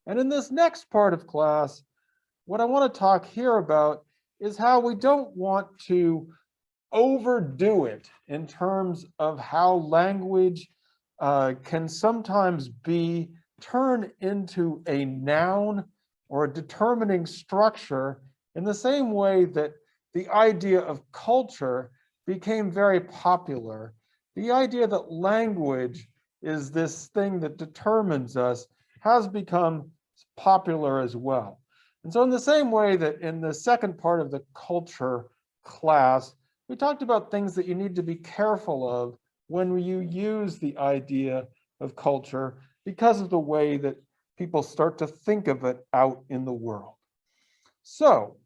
And in this next part of class, what I want to talk here about is how we don't want to overdo it in terms of how language can sometimes be turned into a noun or a determining structure in the same way that the idea of culture became very popular. The idea that language is this thing that determines us has become popular as well. And so in the same way that in the second part of the culture class, we talked about things that you need to be careful of when you use the idea of culture because of the way that people start to think of it out in the world. So,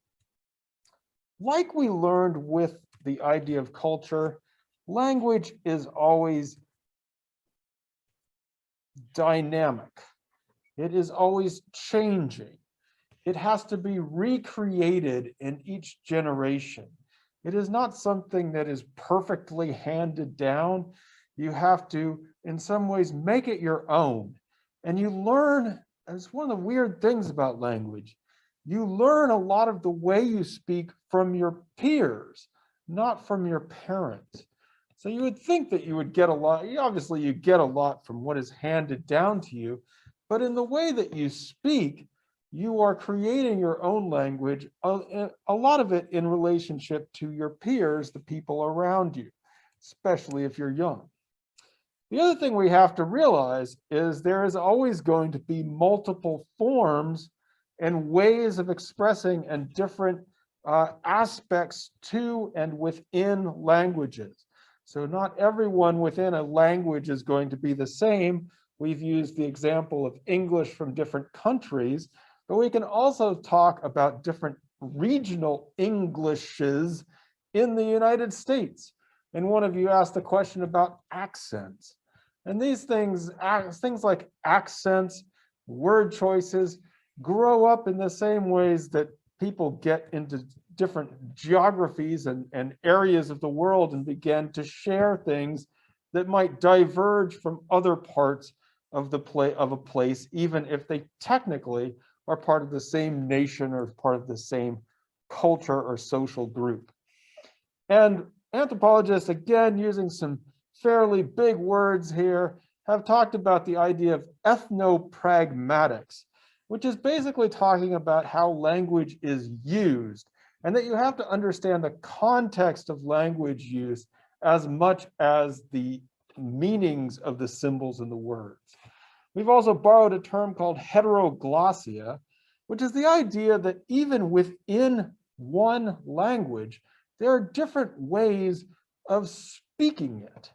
like we learned with the idea of culture, language is always dynamic. It is always changing. It has to be recreated in each generation. It is not something that is perfectly handed down. You have to, in some ways, make it your own. And you learn, it's one of the weird things about language, you learn a lot of the way you speak from your peers, not from your parents. So you would think that you would get a lot, obviously you get a lot from what is handed down to you, but in the way that you speak, you are creating your own language, a lot of it in relationship to your peers, the people around you, especially if you're young. The other thing we have to realize is there is always going to be multiple forms and ways of expressing and different aspects to and within languages. So not everyone within a language is going to be the same. We've used the example of English from different countries, but we can also talk about different regional Englishes in the United States. And one of you asked a question about accents. And these things like accents, word choices, grow up in the same ways that people get into different geographies and areas of the world and begin to share things that might diverge from other parts of a place, even if they technically are part of the same nation or part of the same culture or social group. And anthropologists, again, using some fairly big words here, have talked about the idea of ethno-pragmatics, which is basically talking about how language is used, and that you have to understand the context of language use as much as the meanings of the symbols and the words. We've also borrowed a term called heteroglossia, which is the idea that even within one language, there are different ways of speaking it.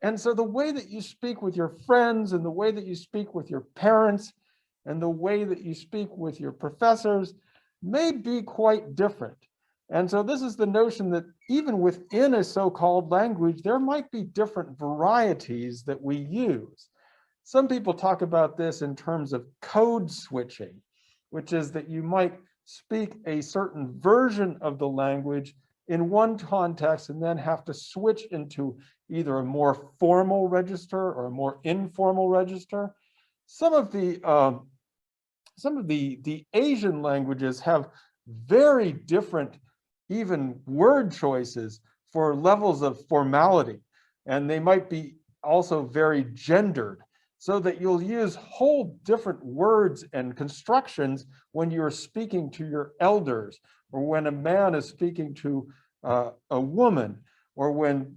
And so the way that you speak with your friends and the way that you speak with your parents and the way that you speak with your professors may be quite different. And so this is the notion that even within a so-called language, there might be different varieties that we use. Some people talk about this in terms of code switching, which is that you might speak a certain version of the language in one context and then have to switch into either a more formal register or a more informal register. Some of the Asian languages have very different even word choices for levels of formality, and they might be also very gendered, so that you'll use whole different words and constructions when you're speaking to your elders, or when a man is speaking to a woman, or when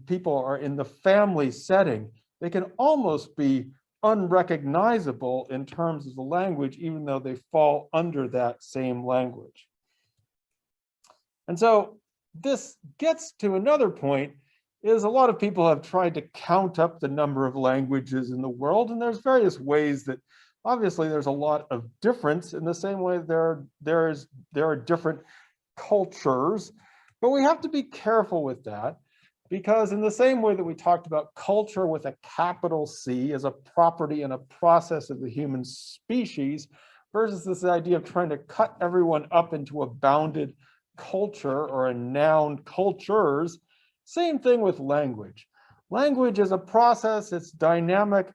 people are in the family setting. They can almost be unrecognizable in terms of the language, even though they fall under that same language. And so this gets to another point, is a lot of people have tried to count up the number of languages in the world, and there's various ways that obviously there's a lot of difference in the same way there are different cultures, but we have to be careful with that, because in the same way that we talked about culture with a capital C as a property and a process of the human species versus this idea of trying to cut everyone up into a bounded culture or a noun cultures, same thing with language. Language is a process, it's dynamic,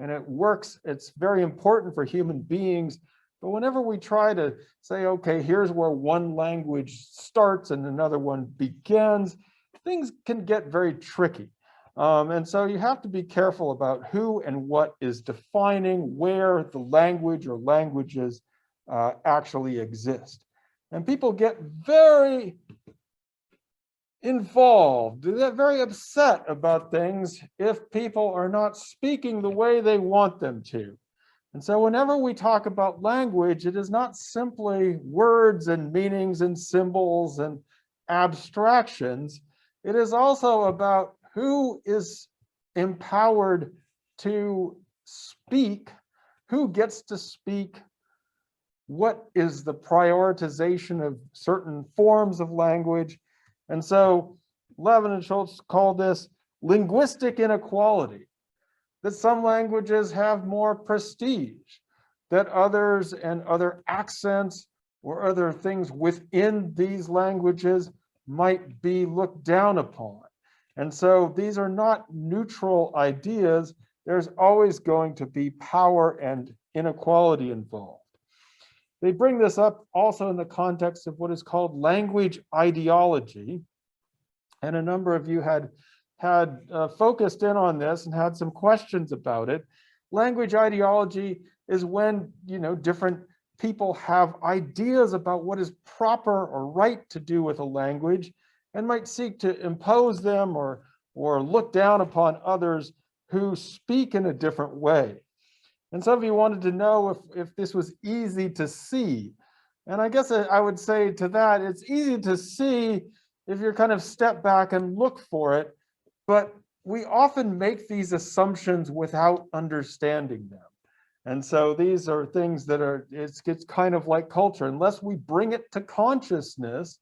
and it works. It's very important for human beings. But whenever we try to say, okay, here's where one language starts and another one begins, things can get very tricky. And so you have to be careful about who and what is defining where the language or languages actually exist. And people get very involved, they get very upset about things if people are not speaking the way they want them to. And so whenever we talk about language, it is not simply words and meanings and symbols and abstractions. It is also about who is empowered to speak, who gets to speak, what is the prioritization of certain forms of language. And so Levin and Schultz call this linguistic inequality, that some languages have more prestige, that others and other accents or other things within these languages might be looked down upon. And so these are not neutral ideas. There's always going to be power and inequality involved. They bring this up also in the context of what is called language ideology. And a number of you had focused in on this and had some questions about it. Language ideology is when, different people have ideas about what is proper or right to do with a language and might seek to impose them or look down upon others who speak in a different way. And some of you wanted to know if this was easy to see. And I guess I would say to that, it's easy to see if you're kind of step back and look for it, but we often make these assumptions without understanding them. And so these are things that it's kind of like culture. Unless we bring it to consciousness,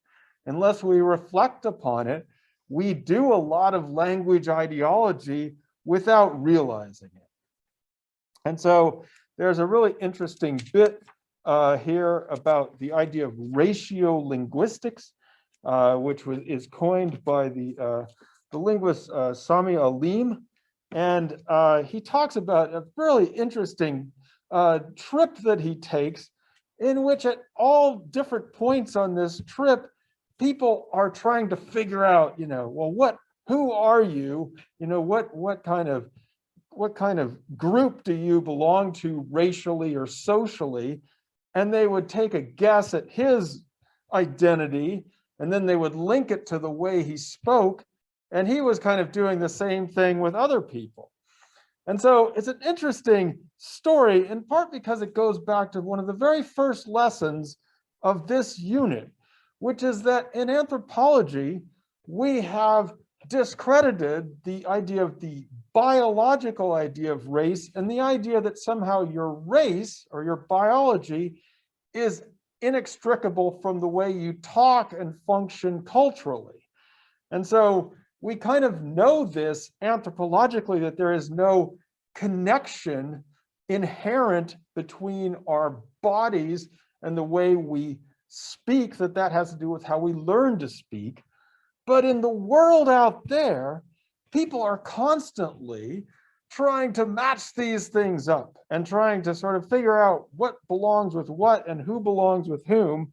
unless we reflect upon it, we do a lot of language ideology without realizing it. And so there's a really interesting bit here about the idea of ratiolinguistics, which is coined by the linguist Sami Alim. And he talks about a really interesting trip that he takes, in which at all different points on this trip, people are trying to figure out, well, who are you? What kind of group do you belong to racially or socially? And they would take a guess at his identity, and then they would link it to the way he spoke. And he was kind of doing the same thing with other people. And so it's an interesting story, in part because it goes back to one of the very first lessons of this unit, which is that in anthropology, we have discredited the idea of the biological idea of race and the idea that somehow your race or your biology is inextricable from the way you talk and function culturally. And so we kind of know this anthropologically, that there is no connection inherent between our bodies and the way we speak, that has to do with how we learn to speak. But in the world out there, people are constantly trying to match these things up and trying to sort of figure out what belongs with what and who belongs with whom.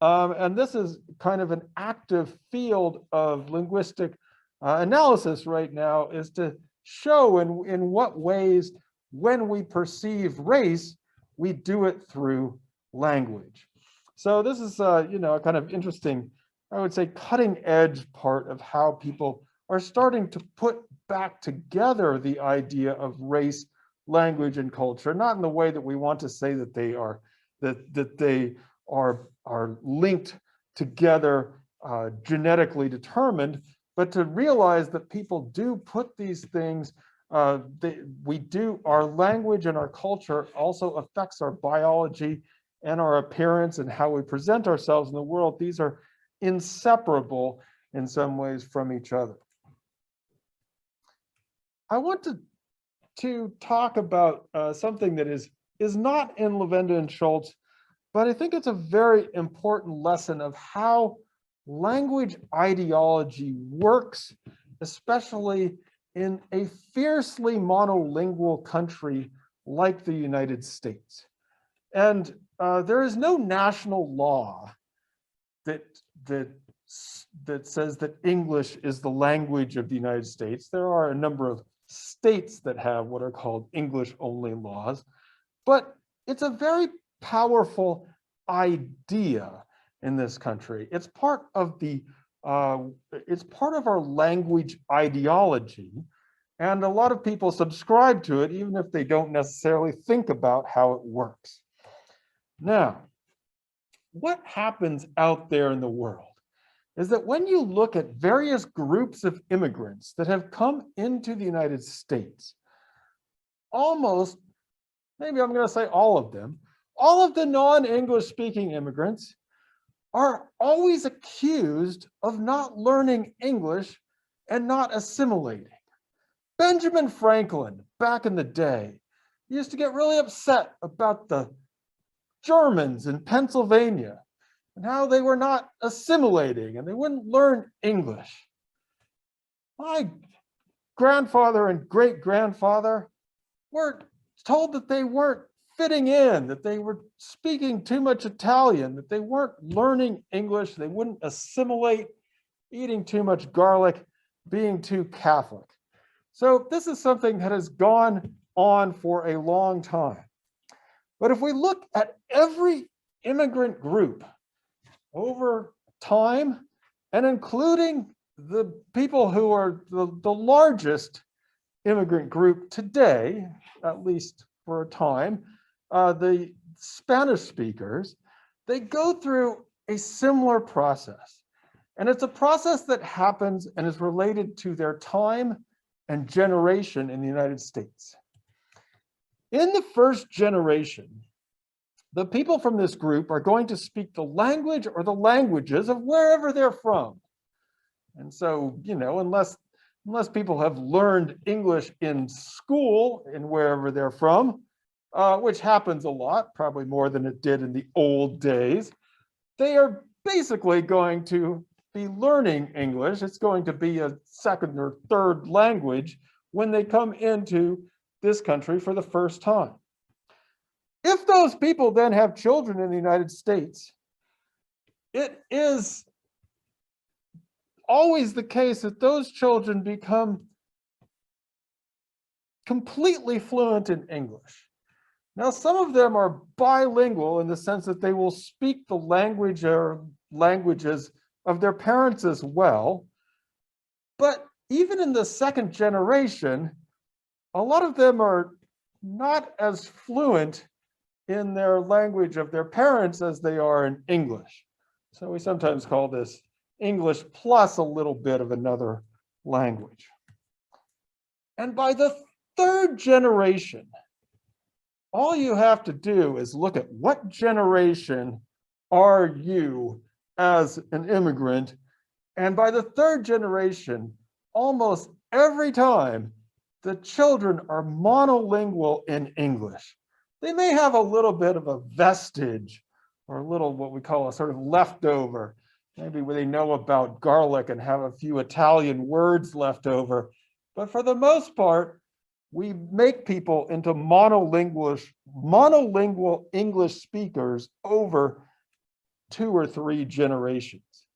And this is kind of an active field of linguistic analysis right now, is to show in what ways, when we perceive race, we do it through language. So this is a kind of interesting, I would say, cutting edge part of how people are starting to put back together the idea of race, language, and culture, not in the way that we want to say that they are linked together, genetically determined, but to realize that people do put these things, our language and our culture also affects our biology and our appearance and how we present ourselves in the world. These are inseparable in some ways from each other. I want to talk about something that is not in Lavenda and Schultz, but I think it's a very important lesson of how language ideology works, especially in a fiercely monolingual country like the United States. And there is no national law that, that, that says that English is the language of the United States. There are a number of states that have what are called English-only laws, but it's a very powerful idea in this country. It's part of our language ideology, and a lot of people subscribe to it, even if they don't necessarily think about how it works. Now, what happens out there in the world is that when you look at various groups of immigrants that have come into the United States, almost, maybe I'm going to say all of them, all of the non-English speaking immigrants are always accused of not learning English and not assimilating. Benjamin Franklin, back in the day, used to get really upset about the Germans in Pennsylvania and how they were not assimilating and they wouldn't learn English. My grandfather and great-grandfather were told that they weren't fitting in, that they were speaking too much Italian, that they weren't learning English, they wouldn't assimilate, eating too much garlic, being too Catholic. So this is something that has gone on for a long time. But if we look at every immigrant group over time, and including the people who are the largest immigrant group today, at least for a time, the Spanish speakers, they go through a similar process. And it's a process that happens and is related to their time and generation in the United States. In the first generation, the people from this group are going to speak the language or the languages of wherever they're from. And so, you know, unless people have learned English in school in wherever they're from, which happens a lot, probably more than it did in the old days, they are basically going to be learning English. It's going to be a second or third language when they come into this country for the first time. If those people then have children in the United States, it is always the case that those children become completely fluent in English. Now, some of them are bilingual in the sense that they will speak the language or languages of their parents as well. But even in the second generation, a lot of them are not as fluent in their language of their parents as they are in English. So we sometimes call this English plus a little bit of another language. And by the third generation, all you have to do is look at what generation are you as an immigrant. And by the third generation, almost every time, the children are monolingual in English. They may have a little bit of a vestige or a little what we call a sort of leftover, maybe where they know about garlic and have a few Italian words left over. But for the most part, we make people into monolingual English speakers over 2 or 3 generations.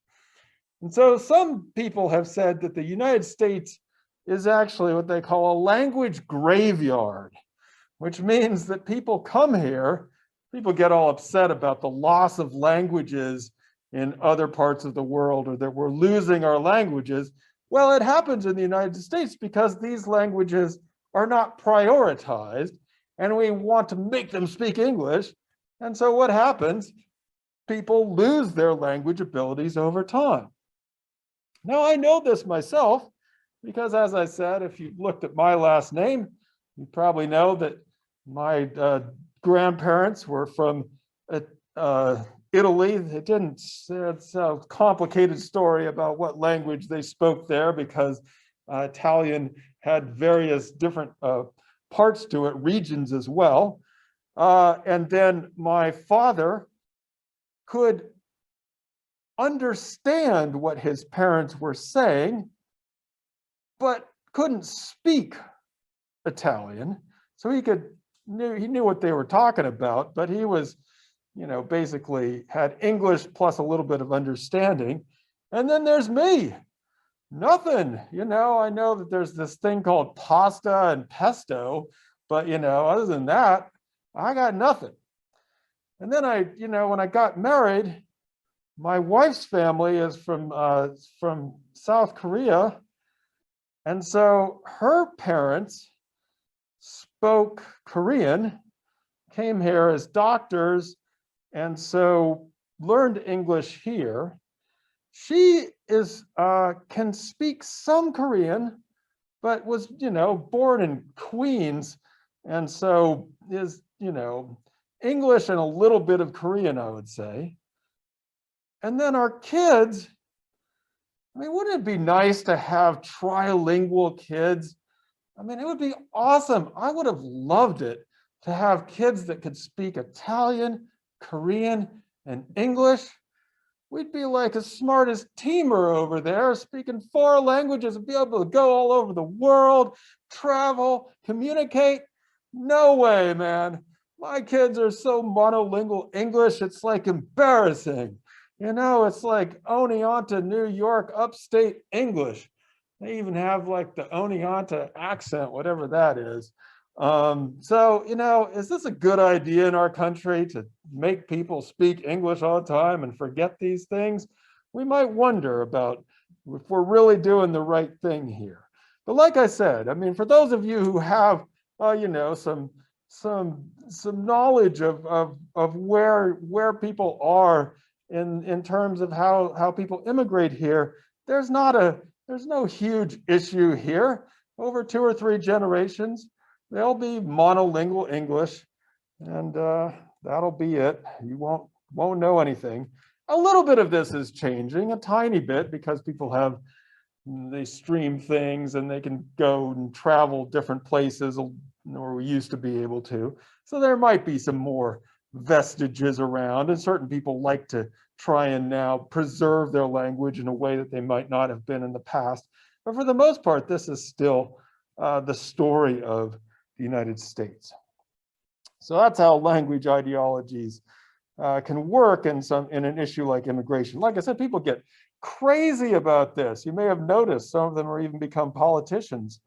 And so some people have said that the United States is actually what they call a language graveyard, which means that people come here, people get all upset about the loss of languages in other parts of the world or that we're losing our languages. Well, it happens in the United States because these languages are not prioritized and we want to make them speak English. And so what happens? People lose their language abilities over time. Now, I know this myself because, as I said, if you've looked at my last name, you probably know that my grandparents were from Italy. It's a complicated story about what language they spoke there because Italian had various different parts to it, regions as well. And then my father could understand what his parents were saying, but couldn't speak Italian, so he knew what they were talking about, but he was, basically had English plus a little bit of understanding. And then there's me. Nothing, I know that there's this thing called pasta and pesto, but other than that, I got nothing. And then when I got married, my wife's family is from South Korea. And so her parents spoke Korean, came here as doctors, and so learned English here. She can speak some Korean, but was, born in Queens, and so is, English and a little bit of Korean, I would say. And then our kids, I mean, wouldn't it be nice to have trilingual kids? I mean, it would be awesome. I would have loved it to have kids that could speak Italian, Korean, and English. We'd be like as smart as Teamer over there, speaking 4 languages and be able to go all over the world, travel, communicate. No way, man. My kids are so monolingual English, it's like embarrassing. It's like Oneonta, New York, upstate English. They even have like the Oneonta accent, whatever that is. So, is this a good idea in our country to make people speak English all the time and forget these things? We might wonder about if we're really doing the right thing here. But like I said, I mean, for those of you who have, some knowledge of where people are in terms of how people immigrate here, there's no huge issue here. Over 2 or 3 generations, they'll be monolingual English, and that'll be it. You won't know anything. A little bit of this is changing, a tiny bit, because people they stream things and they can go and travel different places where we used to be able to. So there might be some more vestiges around, and certain people like to try and now preserve their language in a way that they might not have been in the past. But for the most part, this is still the story of the United States. So that's how language ideologies can work in an issue like immigration. Like I said, people get crazy about this. You may have noticed some of them are even become politicians.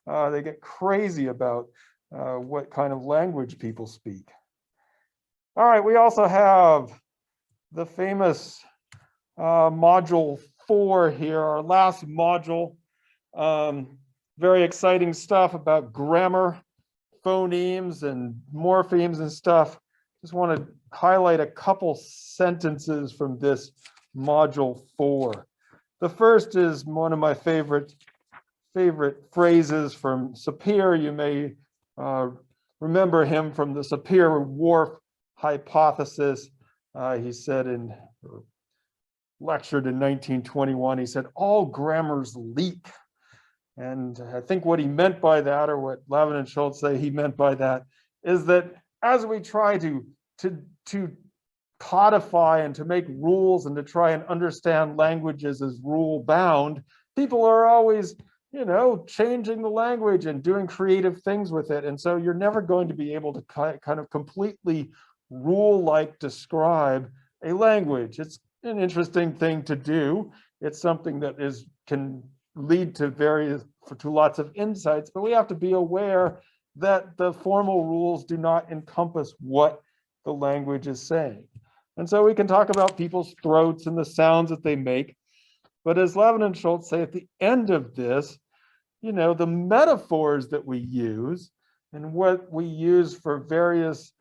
They get crazy about what kind of language people speak. All right, we also have the famous module 4 here, our last module. Very exciting stuff about grammar, phonemes, and morphemes and stuff. Just want to highlight a couple sentences from this module 4. The first is one of my favorite phrases from Sapir. You may remember him from the Sapir-Whorf hypothesis. He said lectured in 1921, he said, all grammars leak. And I think what he meant by that, or what Lavin and Schultz say he meant by that, is that as we try to codify and to make rules and to try and understand languages as rule bound, people are always, changing the language and doing creative things with it. And so you're never going to be able to kind of completely rule-like describe a language. It's an interesting thing to do. It's something that can lead to lots of insights, but we have to be aware that the formal rules do not encompass what the language is saying. And so we can talk about people's throats and the sounds that they make. But as Lavin and Schultz say at the end of this, the metaphors that we use and what we use for various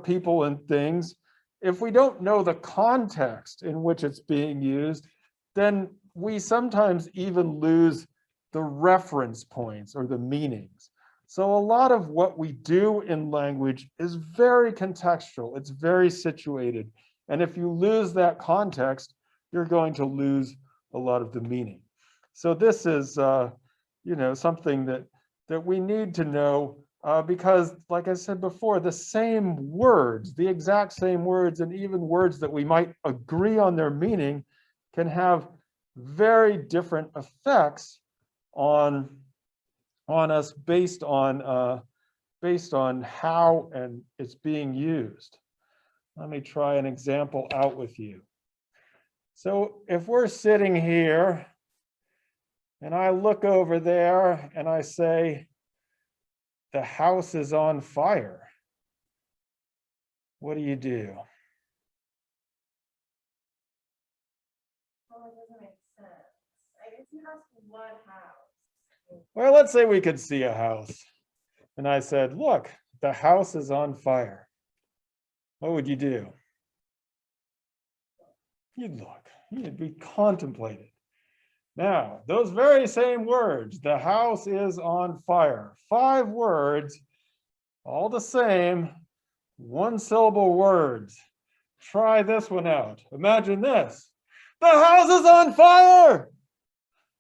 people and things, if we don't know the context in which it's being used, then we sometimes even lose the reference points or the meanings. So a lot of what we do in language is very contextual. It's very situated. And if you lose that context, you're going to lose a lot of the meaning. So this is, something that we need to know because, like I said before, the same words, the exact same words, and even words that we might agree on their meaning can have very different effects on on us based on how and it's being used. Let me try an example out with you. So if we're sitting here and I look over there and I say, the house is on fire, what do you do? Well, it doesn't make sense. I guess you asked what house. Well, let's say we could see a house. And I said, look, the house is on fire. What would you do? You'd look, you'd be contemplated. Now, those very same words, the house is on fire, 5 words, all the same, 1-syllable words. Try this one out. Imagine this. The house is on fire.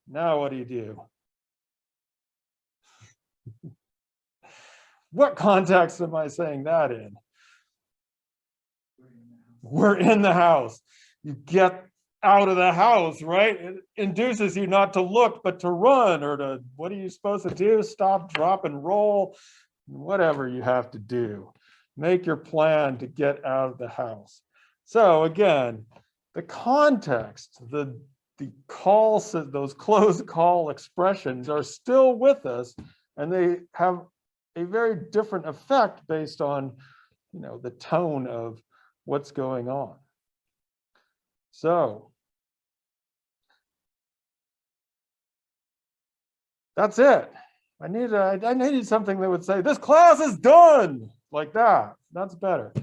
Now what do you do? What context am I saying that in? We're in the house. You get out of the house, right? It induces you not to look, but to run, or to, what are you supposed to do? Stop, drop, and roll, whatever you have to do. Make your plan to get out of the house. So again, the context, the calls, those closed call expressions are still with us, and they have a very different effect based on, the tone of what's going on. So that's it. I needed something that would say, this class is done, like that. That's better.